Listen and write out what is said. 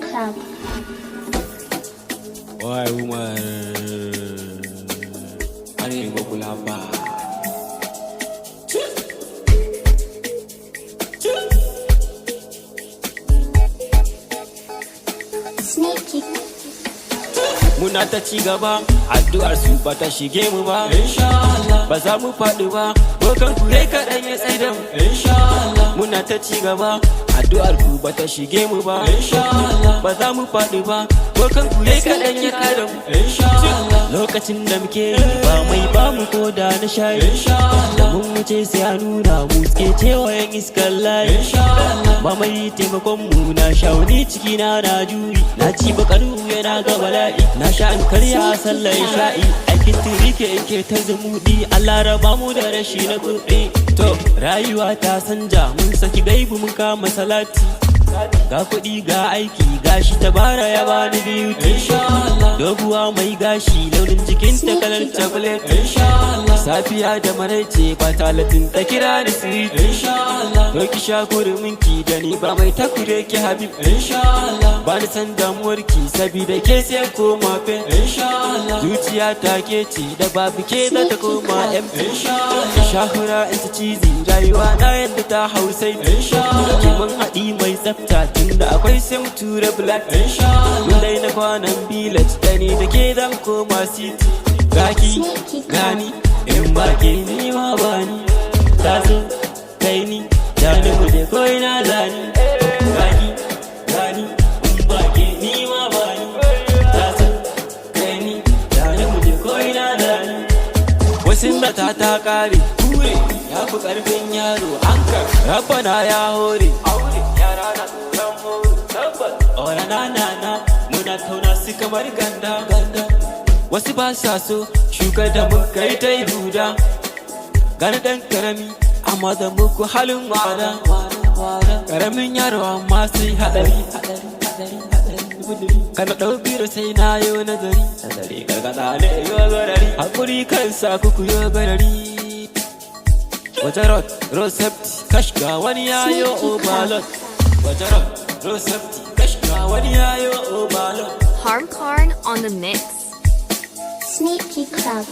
Club. Why UMAR? Ani ko kula ba? Sneaky. Muna ta ci gaba, addu'ar su ba ta shige mu ba. Inshallah ba za mu faɗi ba, bokan ku dai kaɗan ya tsaida mu. Inshallah muna ta ci gaba, addu'ar ku ba ta shige mu ba. Inshallah ba za mu faɗi ba, bokan ku dai kaɗan ya kada mu. Inshallah lokacin da muke yi ba mai ba mu ko da na shayi. Inshallah mun wuce sai a nuna mu suke cewa yan iskar layi. Inshallah ba mai taimakon mu na shauni ciki na juyi, na ci bakaru yana ga bala'i. Na sha an karya sallar sha'i, aikin turike yake ta zumuɗi. Allah raba mu da rashi na kuɗi. To rayuwa ta sanja, mun saki gaibu mun kama salati. Ga kuɗi ga aiki, gashi tabara ya bani beauty. Doguwa mai gashi, launin jikinta kalar chocolate. Safiya da maraice ba talatin ta kira ni sweet. To ki sha kuruminki da ni ba mai takure ki habib. Ba ni san damuwarki sabida ke sai koma fen. Zuciya ta ke ce da babu ke za ta koma MP. Shahura in ta cizi, rayuwa na yadda ta hausai. Kiman haɗi mai tsafta tunda akwai sai mu tura black. Mun dai na kwanan village da ni da ke zan koma city. Gaki gani in ba ke ni ma ba ni, taso kai ni jani mu je ko ina zani. Gaki gani in ba ke ni ma ba ni, taso kai ni jani mu je ko ina zani. Wasu da ta kare kure ya fi karfin yaro ankar, rabbana ya hore aure yara na tsoron horo tabbas. Ora na muna tauna su kamar ganda. Wasu ba sa so shuka da mun kai ta yi huda. Gani ɗan karami amma da muku halin wada. Karamin yaro amma sai haɗari. Kana ɗau biro sai na yi nazari. Gargaɗa ne yi wa garari, haƙuri kan sa kuku yi wa garari. Wajarot, road safety, kash ga wani yayo overload. Wajarot, road safety, kash ga wani yayo overload. Harmcorn on the mix. Sneaky Club.